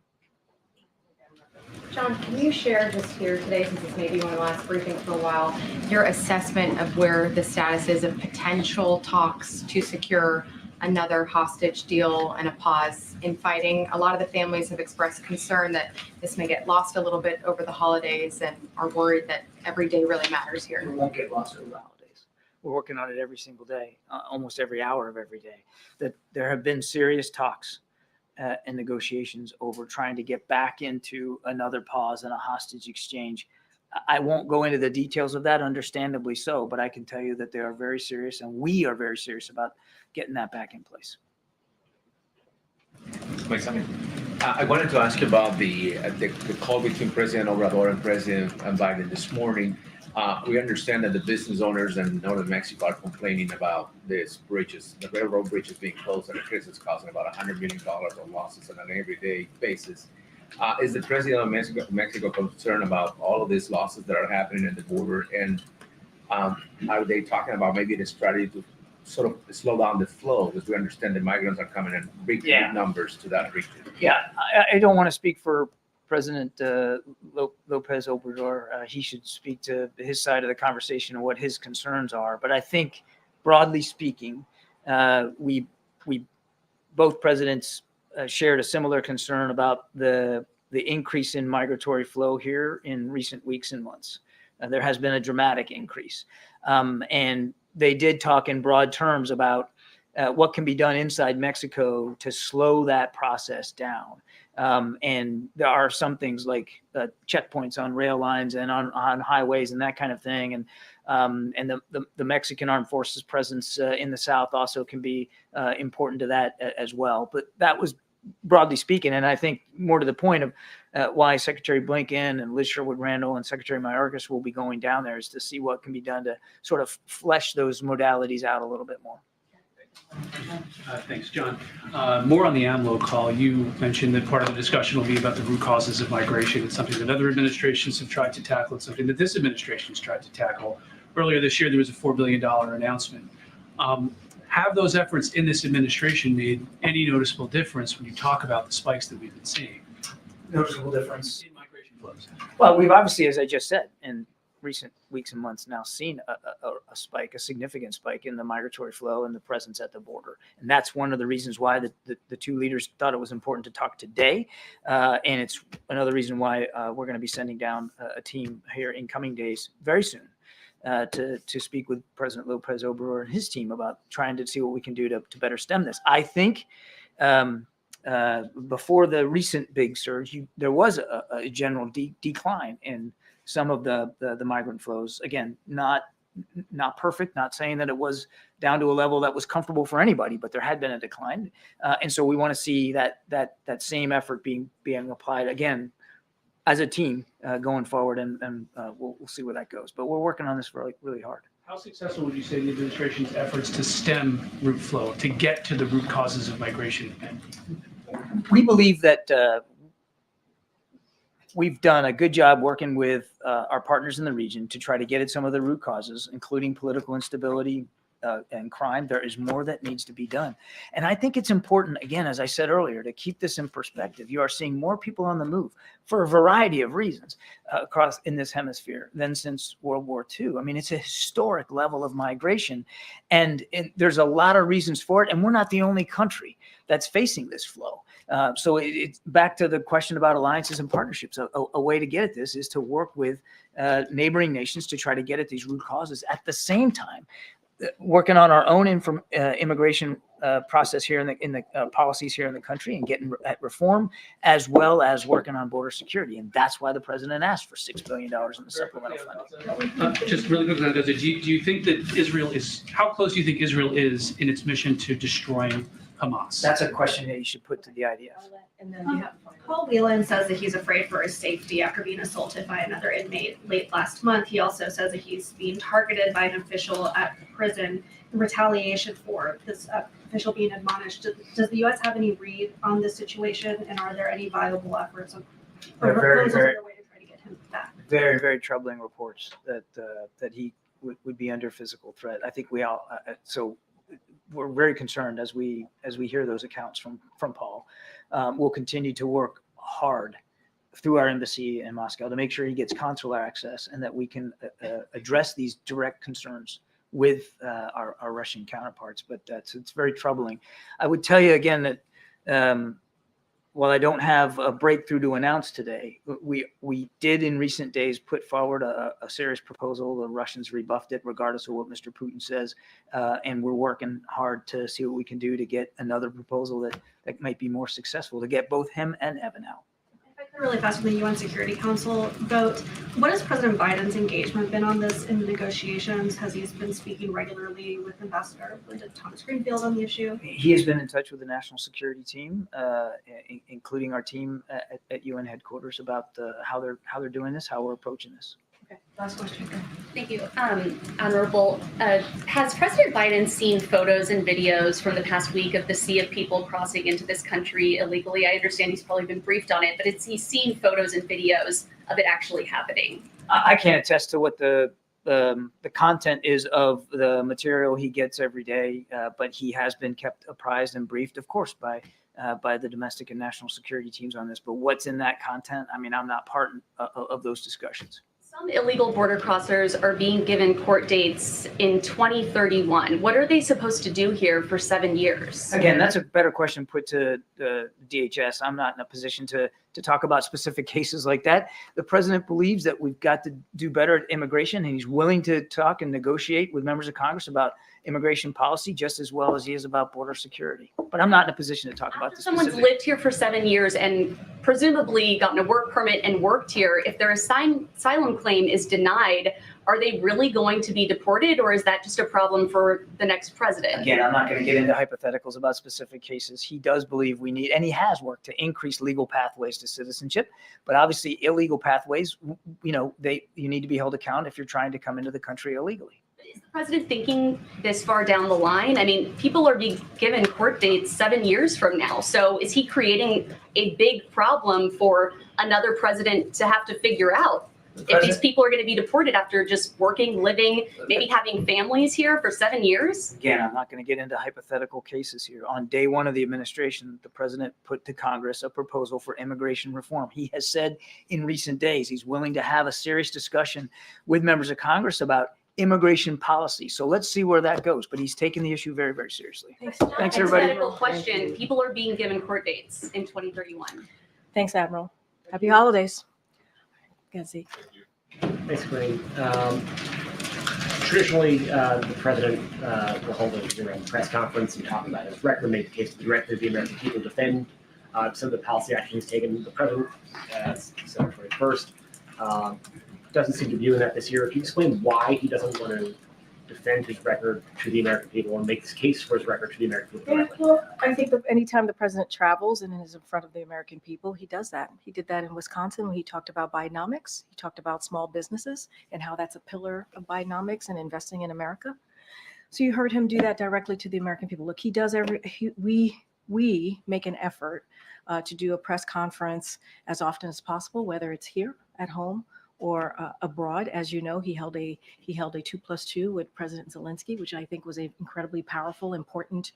John, can you share just here today, since this may be one of the last briefings for a while, your assessment of where the status is of potential talks to secure another hostage deal and a pause in fighting? A lot of the families have expressed concern that this may get lost a little bit over the holidays and are worried that every day really matters here. It won't get lost over the holidays. We're working on it every single day, almost every hour of every day. That there have been serious talks and negotiations over trying to get back into another pause and a hostage exchange. I won't go into the details of that, understandably so, but I can tell you that they are very serious, and we are very serious about getting that back in place. I wanted to ask you about the call between President Obrador and President Biden this morning. We understand that the business owners in northern Mexico are complaining about these bridges, the railroad bridges being closed, and it's causing about $100 million of losses on an everyday basis. Is the president of Mexico concerned about all of these losses that are happening at the border? And are they talking about maybe the strategy to sort of slow down the flow? Because we understand the migrants are coming in big numbers to that region. Yeah, I don't want to speak for President Lopez Obrador. He should speak to his side of the conversation and what his concerns are. But I think, broadly speaking, we both presidents shared a similar concern about the increase in migratory flow here in recent weeks and months. There has been a dramatic increase. And they did talk in broad terms about what can be done inside Mexico to slow that process down. And there are some things like checkpoints on rail lines and on highways and that kind of thing. And the Mexican Armed Forces presence in the South also can be important to that as well. But that was broadly speaking, and I think more to the point of why Secretary Blinken and Liz Sherwood-Randall and Secretary Mayorkas will be going down there is to see what can be done to sort of flesh those modalities out a little bit more. Thanks, John. More on the AMLO call. You mentioned that part of the discussion will be about the root causes of migration. It's something that other administrations have tried to tackle. It's something that this administration has tried to tackle. Earlier this year, there was a $4 billion announcement. Have those efforts in this administration made any noticeable difference when you talk about the spikes that we've been seeing? Noticeable difference In migration flows. Well, we've obviously, as I just said, in recent weeks and months now seen a spike, a significant spike in the migratory flow and the presence at the border. And that's one of the reasons why the two leaders thought it was important to talk today. And it's another reason why we're going to be sending down a team here in coming days very soon to speak with President Lopez Obrador and his team about trying to see what we can do to better stem this. I think before the recent big surge, there was a general decline in some of the migrant flows. Again, not perfect, not saying that it was down to a level that was comfortable for anybody, but there had been a decline. And so we want to see that same effort being applied again as a team going forward, and we'll see where that goes. But we're working on this really, really hard. How successful would you say the administration's efforts to stem root flow, to get to the root causes of migration? We believe that we've done a good job working with our partners in the region to try to get at some of the root causes, including political instability and crime. There is more that needs to be done. And I think it's important, again, as I said earlier, to keep this in perspective. You are seeing more people on the move for a variety of reasons across in this hemisphere than since World War II. I mean, it's a historic level of migration, and there's a lot of reasons for it. And we're not the only country that's facing this flow. So it's back to the question about alliances and partnerships. A way to get at this is to work with neighboring nations to try to get at these root causes at the same time, working on our own immigration process here in the policies here in the country and getting at reform, as well as working on border security. And that's why the president asked for $6 billion in the supplemental funding. Just really quickly, do you think that how close do you think Israel is in its mission to destroying Hamas? That's a question that you should put to the IDF. And then Paul Whelan says that he's afraid for his safety after being assaulted by another inmate late last month. He also says that he's being targeted by an official at the prison in retaliation for this official being admonished. Does the U.S. have any read on this situation, and are there any viable efforts or proposals underway to try to get him back? Very, very troubling reports that he would be under physical threat. I think we all so we're very concerned as we hear those accounts from Paul. We'll continue to work hard through our embassy in Moscow to make sure he gets consular access and that we can address these direct concerns with our Russian counterparts. But it's very troubling. I would tell you again that while I don't have a breakthrough to announce today, we did in recent days put forward a serious proposal. The Russians rebuffed it regardless of what Mr. Putin says. And we're working hard to see what we can do to get another proposal that might be more successful to get both him and Evan out. Really fast from the UN Security Council vote. What has President Biden's engagement been on this in the negotiations? Has he been speaking regularly with Ambassador Linda Thomas-Greenfield on the issue? He has been in touch with the national security team, including our team at UN headquarters about how they're doing this, how we're approaching this. Okay, last question. Thank you. Honorable, has President Biden seen photos and videos from the past week of the sea of people crossing into this country illegally? I understand he's probably been briefed on it, but has he seen photos and videos of it actually happening? I can't attest to what the content is of the material he gets every day, but he has been kept apprised and briefed, of course, by by the domestic and national security teams on this. But what's in that content? I mean, I'm not part of those discussions. Some illegal border crossers are being given court dates in 2031. What are they supposed to do here for 7 years? Again, that's a better question put to the DHS. I'm not in a position to talk about specific cases like that. The president believes that we've got to do better at immigration, and he's willing to talk and negotiate with members of Congress about immigration policy just as well as he is about border security. But I'm not in a position to talk about this. Someone's lived here for 7 years and presumably gotten a work permit and worked here. If their asylum claim is denied, are they really going to be deported, or is that just a problem for the next president? Again, I'm not going to get into hypotheticals about specific cases. He does believe we need, and he has worked to increase legal pathways to citizenship. But obviously, illegal pathways, you need to be held accountable if you're trying to come into the country illegally. Is the president thinking this far down the line? I mean, people are being given court dates 7 years from now. So is he creating a big problem for another president to have to figure out? If these people are going to be deported after just working, living, maybe having families here for 7 years? Again, I'm not going to get into hypothetical cases here. On day one of the administration, the president put to Congress a proposal for immigration reform. He has said in recent days he's willing to have a serious discussion with members of Congress about immigration policy. So let's see where that goes. But he's taking the issue very, very seriously. Thanks, everybody. Hypothetical question. People are being given court dates in 2031. Thanks, Admiral. Happy holidays. Gazi. Thanks, Karine. Traditionally, the president will hold a press conference and talk about his record, make the case directly to the American people, defend some of the policy actions taken. The president, September 21st, doesn't seem to be doing that this year. Can you explain why he doesn't want to defend his record to the American people and make this case for his record to the American people directly? Well, I think that anytime the president travels and is in front of the American people, he does that. He did that in Wisconsin when he talked about Bidenomics. He talked about small businesses and how that's a pillar of Bidenomics and investing in America. So you heard him do that directly to the American people. Look, he does we make an effort to do a press conference as often as possible, whether it's here at home or abroad. As you know, he held a 2+2 with President Zelensky, which I think was an incredibly powerful, important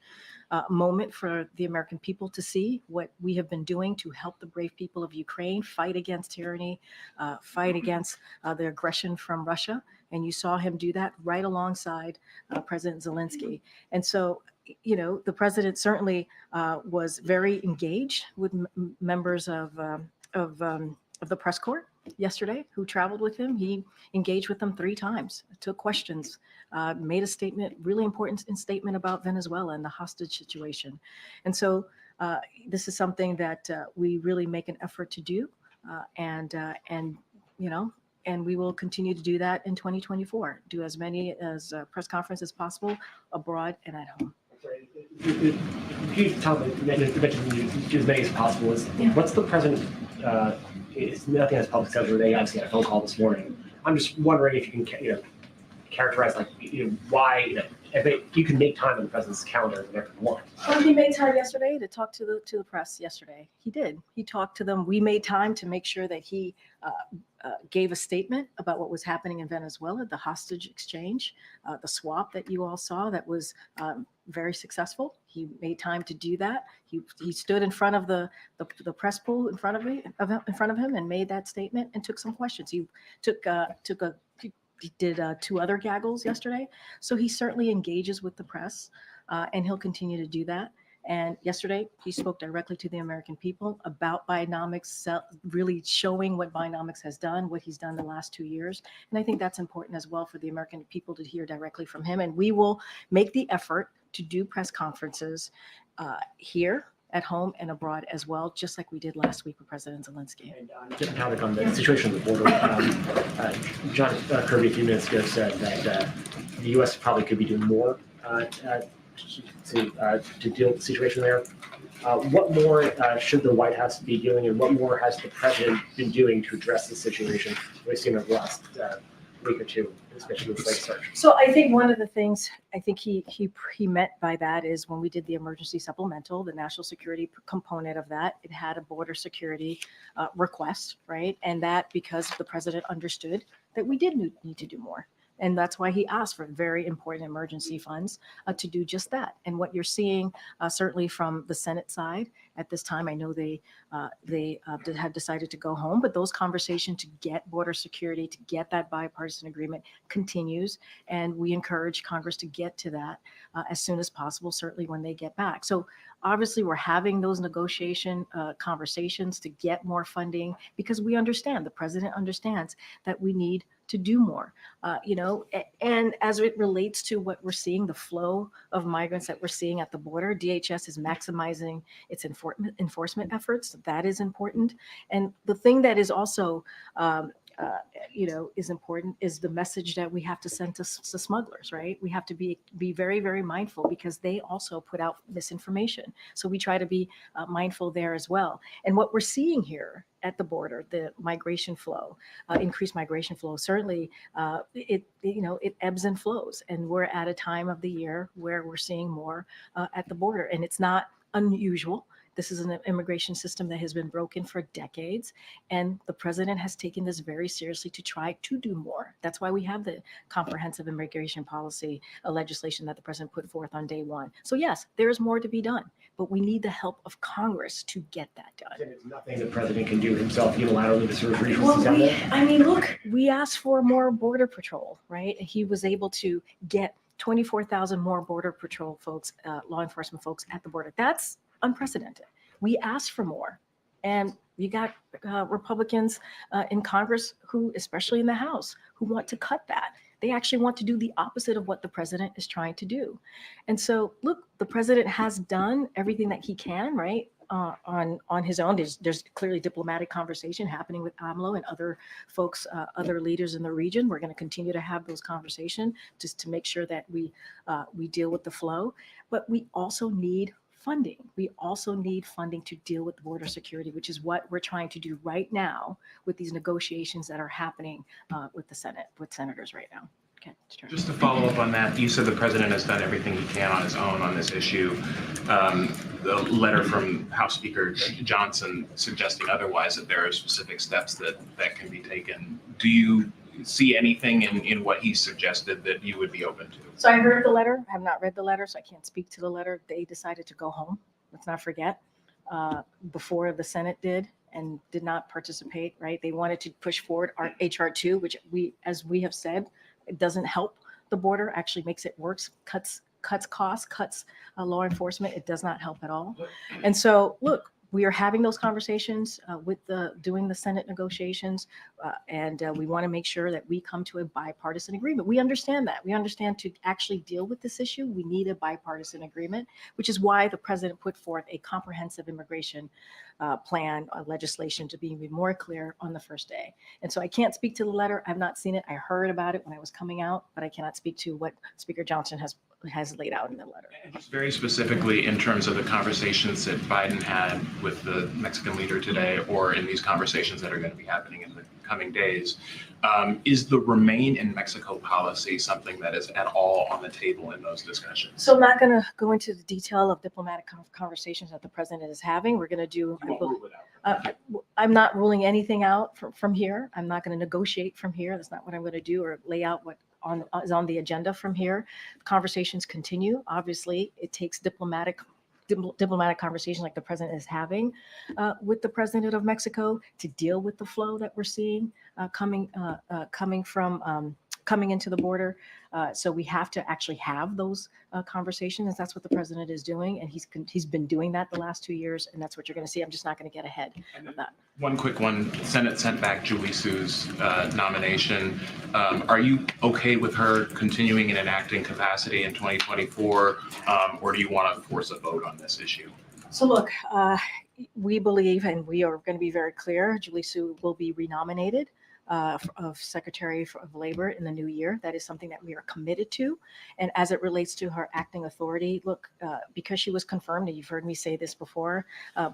moment for the American people to see what we have been doing to help the brave people of Ukraine fight against tyranny, fight against the aggression from Russia. And you saw him do that right alongside President Zelensky. And so, you know, the president certainly was very engaged with members of the press corps yesterday who traveled with him. He engaged with them 3 times, took questions, made a statement, really important statement about Venezuela and the hostage situation. And so this is something that we really make an effort to do. And we will continue to do that in 2024, do as many as press conferences as possible abroad and at home. You tell me, do as many as possible. What's the president? It's nothing as public sector. They obviously had a phone call this morning. I'm just wondering if you can, characterize why if you can make time on the president's calendar whenever you want. Well, he made time yesterday to talk to the press. Yesterday, he did. He talked to them. We made time to make sure that he gave a statement about what was happening in Venezuela, the hostage exchange, the swap that you all saw that was very successful. He made time to do that. He stood in front of the press pool in front of him and made that statement and took some questions. He did 2 other gaggles yesterday. So he certainly engages with the press, and he'll continue to do that. And yesterday, he spoke directly to the American people about Bidenomics, really showing what Bidenomics has done, what he's done the last 2 years. And I think that's important as well for the American people to hear directly from him. And we will make the effort to do press conferences here at home and abroad as well, just like we did last week with President Zelensky. And different topic on the situation at the border. John Kirby a few minutes ago said that the U.S. probably could be doing more to deal with the situation there. What more should the White House be doing, and what more has the president been doing to address the situation we've seen over the last week or two, especially with slave search? So I think one of the things I think he meant by that is when we did the emergency supplemental, the national security component of that, it had a border security request, right? And that because the president understood that we did need to do more. And that's why he asked for very important emergency funds to do just that. And what you're seeing certainly from the Senate side at this time. I know they have decided to go home, but those conversations to get border security, to get that bipartisan agreement continues. And we encourage Congress to get to that as soon as possible, certainly when they get back. So obviously we're having those negotiation conversations to get more funding because we understand, the president understands that we need to do more, and as it relates to what we're seeing, the flow of migrants that we're seeing at the border, DHS is maximizing its enforcement efforts. That is important. And the thing that is also, is important is the message that we have to send to smugglers, right? We have to be very, very mindful because they also put out misinformation. So we try to be mindful there as well. And what we're seeing here at the border, the migration flow, increased migration flow, certainly it ebbs and flows. And we're at a time of the year where we're seeing more at the border, and it's not unusual. This is an immigration system that has been broken for decades, and the president has taken this very seriously to try to do more. That's why we have the comprehensive immigration policy legislation that the president put forth on day one. So yes, there is more to be done, but we need the help of Congress to get that done. There's nothing the president can do himself unilaterally to sort of resources out there. Look, we asked for more border patrol, right? He was able to get 24,000 more border patrol folks, law enforcement folks at the border. That's unprecedented. We asked for more, and you got Republicans in Congress who, especially in the House, who want to cut that. They actually want to do the opposite of what the president is trying to do. And so, look, the president has done everything that he can, right, on his own. There's clearly diplomatic conversation happening with AMLO and other folks, other leaders in the region. We're going to continue to have those conversations just to make sure that we deal with the flow. But we also need funding. We also need funding to deal with the border security, which is what we're trying to do right now with these negotiations that are happening with the Senate, with senators right now. Okay, just to follow up on that, you said the president has done everything he can on his own on this issue. The letter from House Speaker Johnson suggesting otherwise, that there are specific steps that can be taken. Do you see anything in what he suggested that you would be open to? So I heard the letter. I have not read the letter, so I can't speak to the letter. They decided to go home. Let's not forget, before the Senate did and did not participate, right? They wanted to push forward our HR 2, which as we have said, it doesn't help the border, actually makes it worse, cuts costs, cuts law enforcement. It does not help at all. And so, look, we are having those conversations doing the Senate negotiations, and we want to make sure that we come to a bipartisan agreement. We understand that. We understand to actually deal with this issue, we need a bipartisan agreement, which is why the president put forth a comprehensive immigration plan, legislation, to be more clear on the first day. And so I can't speak to the letter. I've not seen it. I heard about it when I was coming out, but I cannot speak to what Speaker Johnson has laid out in the letter. And just very specifically in terms of the conversations that Biden had with the Mexican leader today, or in these conversations that are going to be happening in the coming days, is the remain in Mexico policy something that is at all on the table in those discussions? So I'm not going to go into the detail of diplomatic conversations that the president is having. We're going to do. I'm not ruling anything out from here. I'm not going to negotiate from here. That's not what I'm going to do, or lay out what is on the agenda from here. Conversations continue. Obviously, it takes diplomatic conversation like the president is having with the president of Mexico to deal with the flow that we're seeing coming into the border. So we have to actually have those conversations. That's what the president is doing, and he's been doing that the last 2 years, and that's what you're going to see. I'm just not going to get ahead of that. One quick one. Senate sent back Julie Sue's nomination. Are you okay with her continuing in an acting capacity in 2024, or do you want to force a vote on this issue? So look, we believe, and we are going to be very clear, Julie Sue will be renominated of Secretary of Labor in the new year. That is something that we are committed to. And as it relates to her acting authority, look, because she was confirmed, and you've heard me say this before,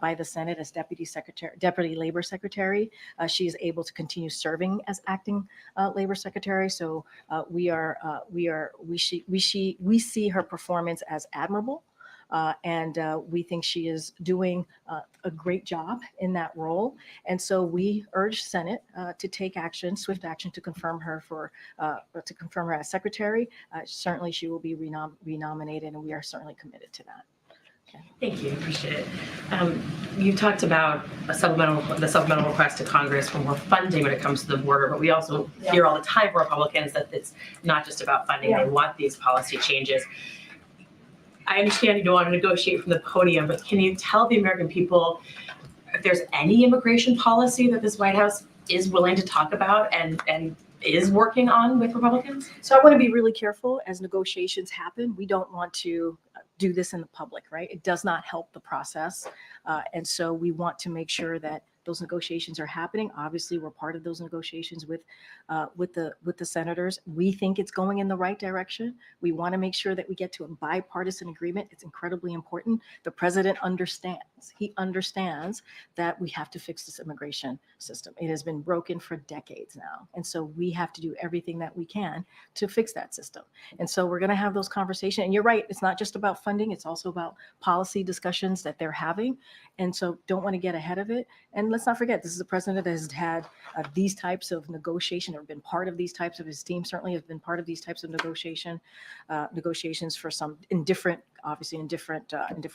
by the Senate as Deputy Labor Secretary, she is able to continue serving as acting Labor Secretary. So we see her performance as admirable. And we think she is doing a great job in that role. And so we urge Senate to take action, swift action, to confirm her as secretary. Certainly, she will be renominated, and we are certainly committed to that. Thank you, appreciate it. You talked about the supplemental request to Congress for more funding when it comes to the border, but we also hear all the time from Republicans that it's not just about funding, they want these policy changes. I understand you don't want to negotiate from the podium, but can you tell the American people if there's any immigration policy that this White House is willing to talk about and is working on with Republicans? So I want to be really careful as negotiations happen. We don't want to do this in the public, right? It does not help the process. And so we want to make sure that those negotiations are happening. Obviously, we're part of those negotiations with the senators. We think it's going in the right direction. We want to make sure that we get to a bipartisan agreement. It's incredibly important. The president understands. He understands that we have to fix this immigration system. It has been broken for decades now. And so we have to do everything that we can to fix that system. And so we're going to have those conversations. And you're right, it's not just about funding, it's also about policy discussions that they're having. And so don't want to get ahead of it. And let's not forget, this is a president that has had these types of negotiation or been part of these types of, his team certainly has been part of these types of negotiations for some in different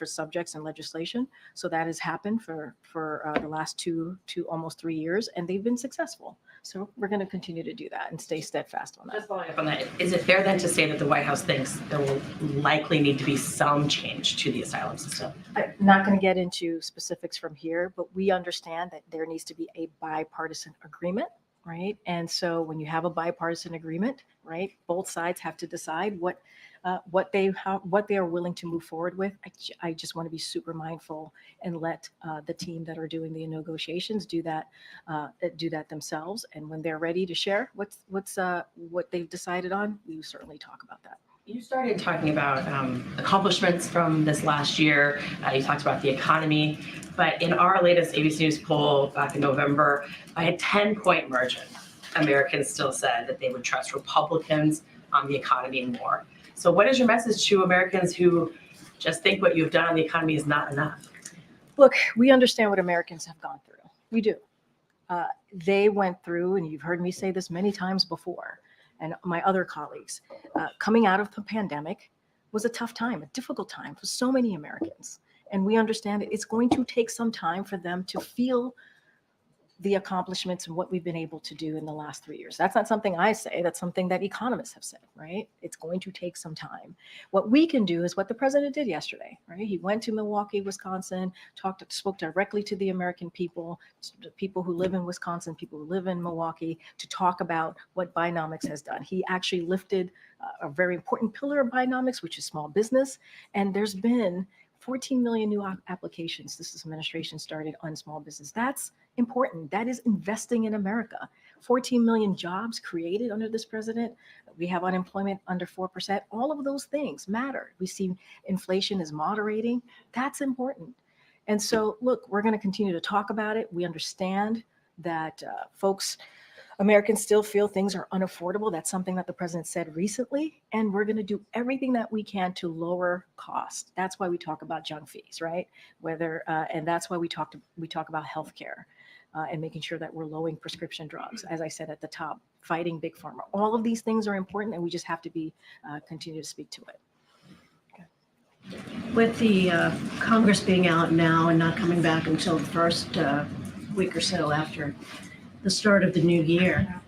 subjects and legislation. So that has happened for the last two almost 3 years, and they've been successful. So we're going to continue to do that and stay steadfast on that. Just following up on that, is it fair then to say that the White House thinks there will likely need to be some change to the asylum system? I'm not going to get into specifics from here, but we understand that there needs to be a bipartisan agreement, right? And so when you have a bipartisan agreement, right, both sides have to decide what they are willing to move forward with. I just want to be super mindful and let the team that are doing the negotiations do that themselves. And when they're ready to share what they've decided on, we certainly talk about that. You started talking about accomplishments from this last year. You talked about the economy, but in our latest ABC News poll back in November, by a 10-point margin, Americans still said that they would trust Republicans on the economy more. So what is your message to Americans who just think what you've done on the economy is not enough? Look, we understand what Americans have gone through. We do. They went through, and you've heard me say this many times before, and my other colleagues, coming out of the pandemic was a tough time, a difficult time for so many Americans. And we understand that it's going to take some time for them to feel the accomplishments and what we've been able to do in the last 3 years. That's not something I say, that's something that economists have said, right? It's going to take some time. What we can do is what the president did yesterday, right? He went to Milwaukee, Wisconsin, spoke directly to the American people, the people who live in Wisconsin, people who live in Milwaukee, to talk about what Binomics has done. He actually lifted a very important pillar of Binomics, which is small business. And there's been 14 million new applications this administration started on small business. That's important. That is investing in America. 14 million jobs created under this president. We have unemployment under 4%. All of those things matter. We see inflation is moderating. That's important. And so, look, we're going to continue to talk about it. We understand that Americans still feel things are unaffordable. That's something that the president said recently, and we're going to do everything that we can to lower costs. That's why we talk about junk fees, right? And that's why we talk about healthcare and making sure that we're lowering prescription drugs. As I said at the top, fighting big pharma. All of these things are important, and we just have to continue to speak to it. With the Congress being out now and not coming back until the first week or so after the start of the new year,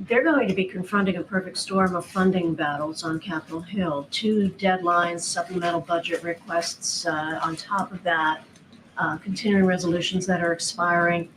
they're going to be confronting a perfect storm of funding battles on Capitol Hill. 2 deadlines, supplemental budget requests on top of that, continuing resolutions that are expiring.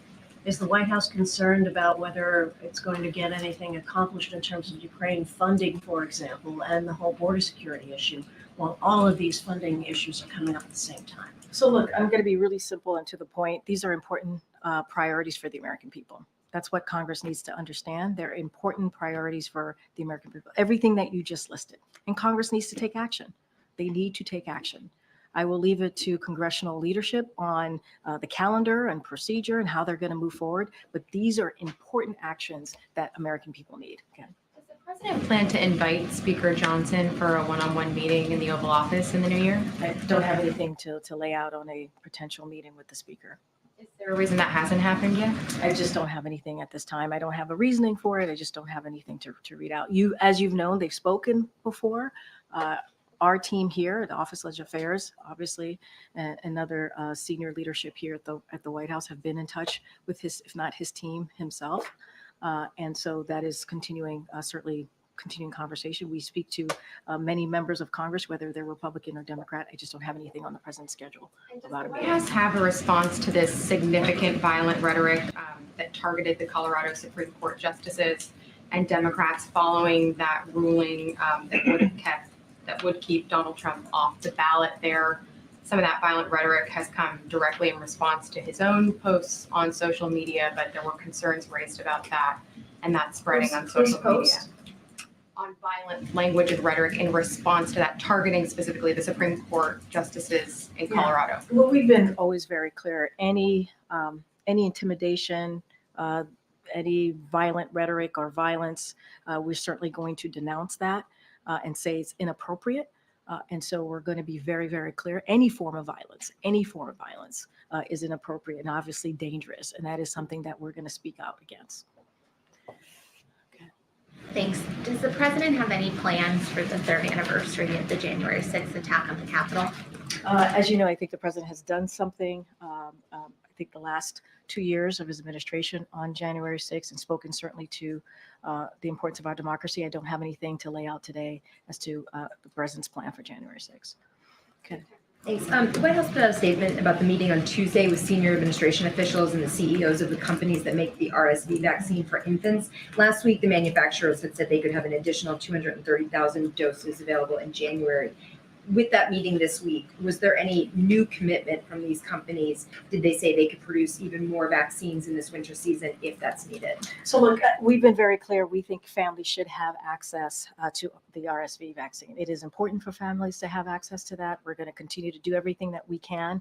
Is the White House concerned about whether it's going to get anything accomplished in terms of Ukraine funding, for example, and the whole border security issue, while all of these funding issues are coming up at the same time? So look, I'm going to be really simple and to the point. These are important priorities for the American people. That's what Congress needs to understand. They're important priorities for the American people. Everything that you just listed. And Congress needs to take action. They need to take action. I will leave it to congressional leadership on the calendar and procedure and how they're going to move forward. But these are important actions that American people need. Okay. Does the president plan to invite Speaker Johnson for a one-on-one meeting in the Oval Office in the new year? I don't have anything to lay out on a potential meeting with the speaker. Is there a reason that hasn't happened yet? I just don't have anything at this time. I don't have a reasoning for it. I just don't have anything to read out. As you've known, they've spoken before. our team here, the Office of Legislative Affairs, obviously, and other senior leadership here at the White House have been in touch with his, if not his team himself. And so that is continuing, certainly continuing conversation. We speak to many members of Congress, whether they're Republican or Democrat. I just don't have anything on the president's schedule about it. White House have a response to this significant violent rhetoric that targeted the Colorado Supreme Court justices and Democrats following that ruling that would keep Donald Trump off the ballot there? Some of that violent rhetoric has come directly in response to his own posts on social media, but there were concerns raised about that and that spreading on social media. On violent language and rhetoric in response to that, targeting specifically the Supreme Court justices in Colorado. Well, we've been always very clear. Any intimidation, any violent rhetoric or violence, we're certainly going to denounce that and say it's inappropriate. And so we're going to be very, very clear. Any form of violence is inappropriate and obviously dangerous. And that is something that we're going to speak out against. Thanks. Does the president have any plans for the third anniversary of the January 6th attack on the Capitol? As you know, I think the president has done something, I think the last 2 years of his administration on January 6th and spoken certainly to the importance of our democracy. I don't have anything to lay out today as to the president's plan for January 6th. Okay. Thanks. The White House put out a statement about the meeting on Tuesday with senior administration officials and the CEOs of the companies that make the RSV vaccine for infants. Last week, the manufacturers had said they could have an additional 230,000 doses available in January. With that meeting this week, was there any new commitment from these companies? Did they say they could produce even more vaccines in this winter season if that's needed? So look, we've been very clear. We think families should have access to the RSV vaccine. It is important for families to have access to that. We're going to continue to do everything that we can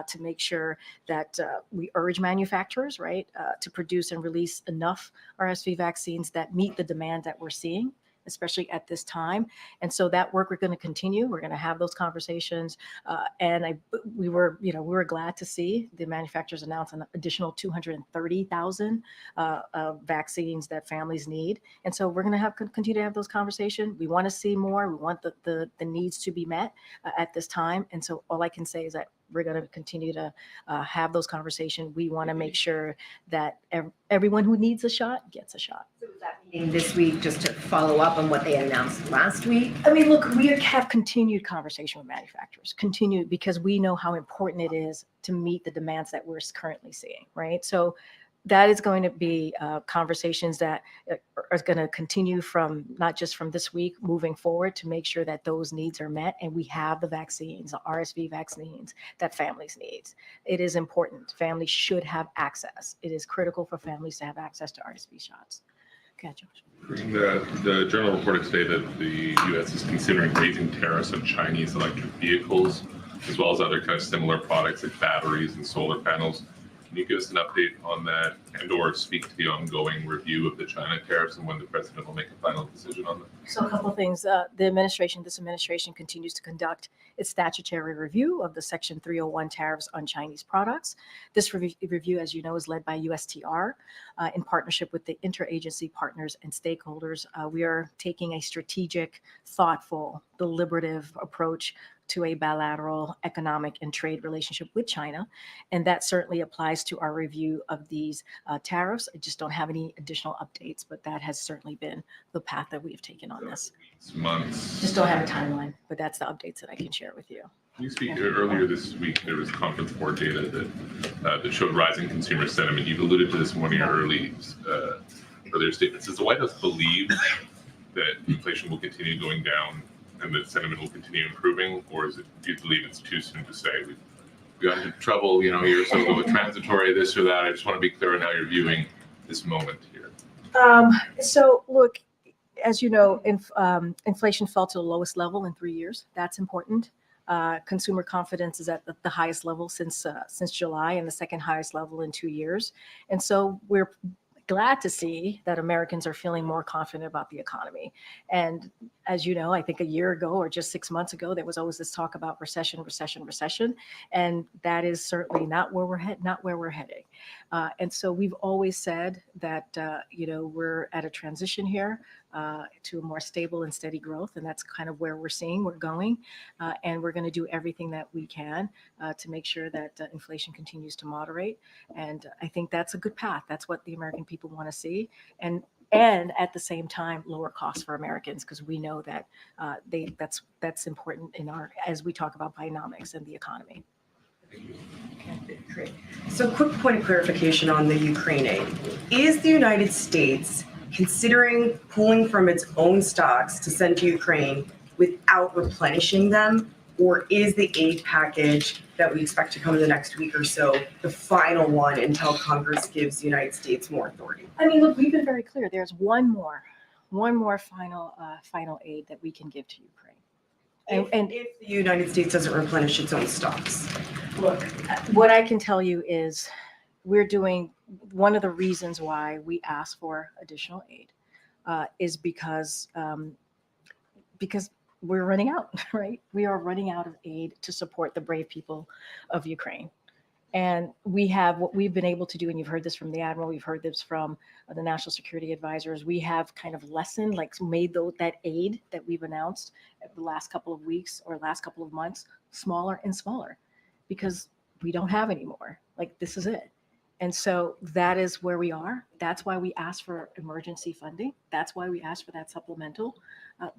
to make sure that we urge manufacturers, right, to produce and release enough RSV vaccines that meet the demand that we're seeing, especially at this time. And so that work we're going to continue. We're going to have those conversations. We were glad to see the manufacturers announce an additional 230,000 vaccines that families need. And so we're going to continue to have those conversations. We want to see more. We want the needs to be met at this time. And so all I can say is that we're going to continue to have those conversations. We want to make sure that everyone who needs a shot gets a shot. So was that meeting this week just to follow up on what they announced last week? I mean, look, we have continued conversation with manufacturers, because we know how important it is to meet the demands that we're currently seeing, right? So that is going to be conversations that are going to continue from not just from this week moving forward to make sure that those needs are met and we have the vaccines, the RSV vaccines that families need. It is important. Families should have access. It is critical for families to have access to RSV shots. Okay, Josh. The journal reported today that the U.S. is considering raising tariffs on Chinese electric vehicles, as well as other kind of similar products like batteries and solar panels. Can you give us an update on that and/or speak to the ongoing review of the China tariffs and when the president will make a final decision on them? So a couple of things. This administration continues to conduct its statutory review of the Section 301 tariffs on Chinese products. This review, as you know, is led by USTR in partnership with the interagency partners and stakeholders. We are taking a strategic, thoughtful, deliberative approach to a bilateral economic and trade relationship with China. And that certainly applies to our review of these tariffs. I just don't have any additional updates, but that has certainly been the path that we have taken on this. Months. Just don't have a timeline, but that's the updates that I can share with you. You speak earlier this week, there was conference board data that showed rising consumer sentiment. You've alluded to this in one of your earlier statements. Does the White House believe that inflation will continue going down and that sentiment will continue improving, or do you believe it's too soon to say? We've got into trouble, a year or so ago with transitory, this or that. I just want to be clear on how you're viewing this moment here. So look, as you know, inflation fell to the lowest level in 3 years. That's important. Consumer confidence is at the highest level since July and the second highest level in 2 years. And so we're glad to see that Americans are feeling more confident about the economy. And as you know, I think a year ago or just 6 months ago, there was always this talk about recession. And that is certainly not where we're heading. And so we've always said that, we're at a transition here to a more stable and steady growth. And that's kind of where we're going. And we're going to do everything that we can to make sure that inflation continues to moderate. And I think that's a good path. That's what the American people want to see. And at the same time, lower costs for Americans, because we know that that's important as we talk about Bidenomics and the economy. Okay, great. So quick point of clarification on the Ukraine aid. Is the United States considering pulling from its own stocks to send to Ukraine without replenishing them? Or is the aid package that we expect to come in the next week or so the final one until Congress gives the United States more authority? I mean, look, we've been very clear. There's one more final aid that we can give to Ukraine. And if the United States doesn't replenish its own stocks? Look, what I can tell you is we're doing one of the reasons why we ask for additional aid is because we're running out, right? We are running out of aid to support the brave people of Ukraine. And what we've been able to do, and you've heard this from the Admiral, we've heard this from the National Security Advisors, we have kind of lessened, made that aid that we've announced the last couple of weeks or last couple of months smaller and smaller because we don't have any more. This is it. And so that is where we are. That's why we asked for emergency funding. That's why we asked for that supplemental,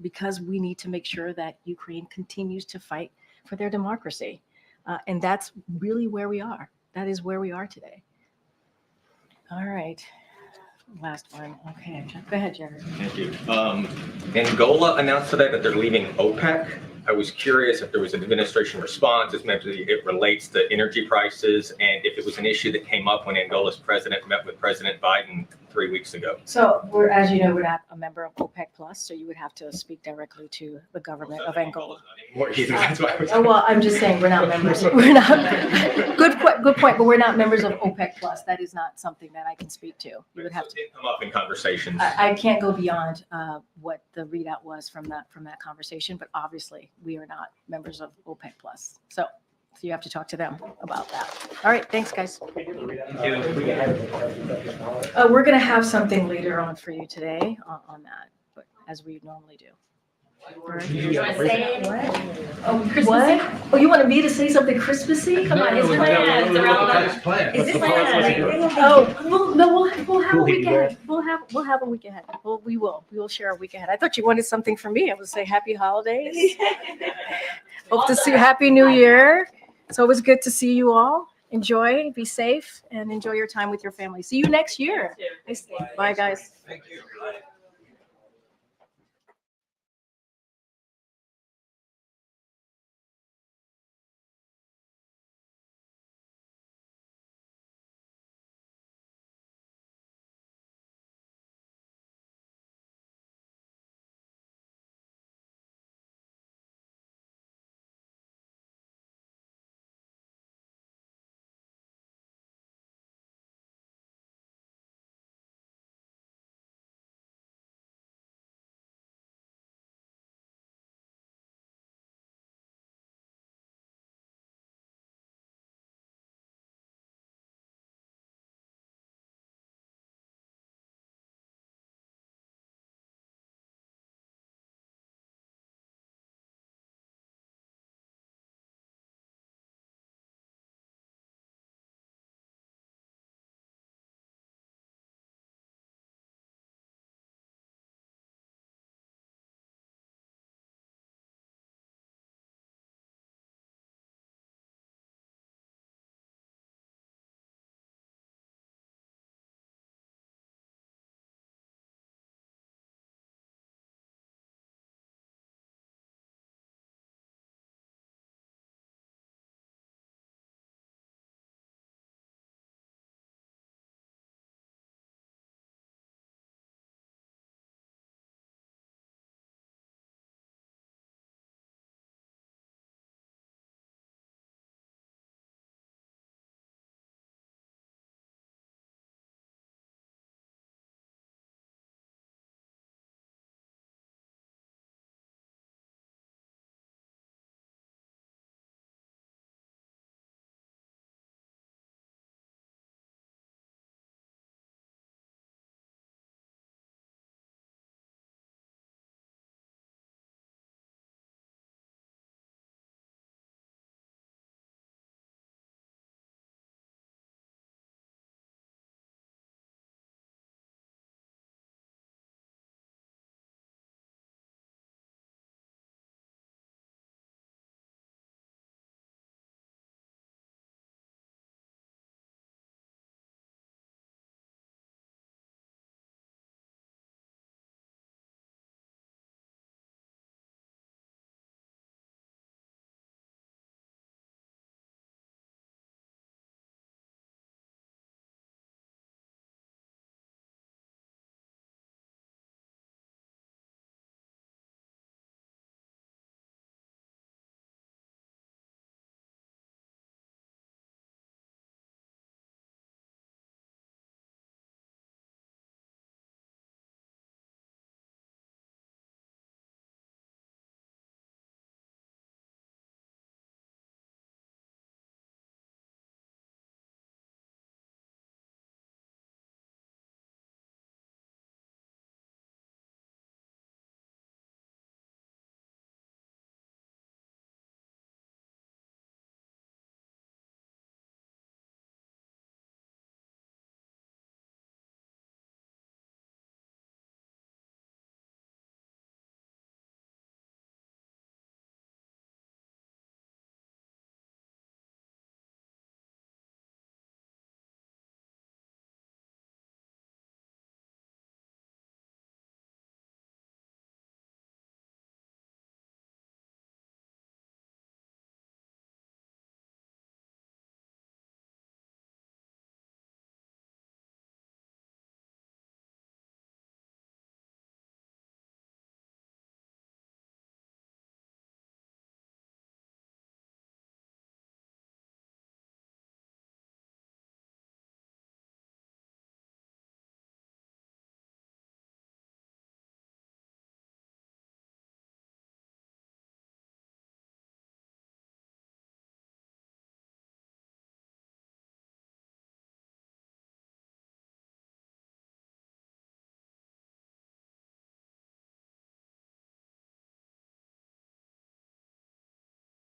because we need to make sure that Ukraine continues to fight for their democracy. And that's really where we are. That is where we are today. All right. Last one. Okay. Go ahead, Jared. Thank you. Angola announced today that they're leaving OPEC. I was curious if there was an administration response, as maybe it relates to energy prices, and if it was an issue that came up when Angola's president met with President Biden 3 weeks ago. So as you know, we're not a member of OPEC Plus, so you would have to speak directly to the government of Angola. That's why I was Well, I'm just saying we're not members. We're not. Good point. But we're not members of OPEC Plus. That is not something that I can speak to. You would have to. It come up in conversations. I can't go beyond what the readout was from that conversation, but obviously we are not members of OPEC Plus. So you have to talk to them about that. All right, thanks, guys. We're going to have something later on for you today on that, but as we normally do. All right. You want to say what? Oh, what? Oh, you wanted me to say something Christmassy? Come on, it's planned. Is it planned? Oh, we'll have a week ahead. We'll have a week ahead. We will share a week ahead. I thought you wanted something from me. I would say happy holidays. Hope to see you. Happy New Year. It's always good to see you all. Enjoy, be safe, and enjoy your time with your family. See you next year. Bye, guys. Thank you.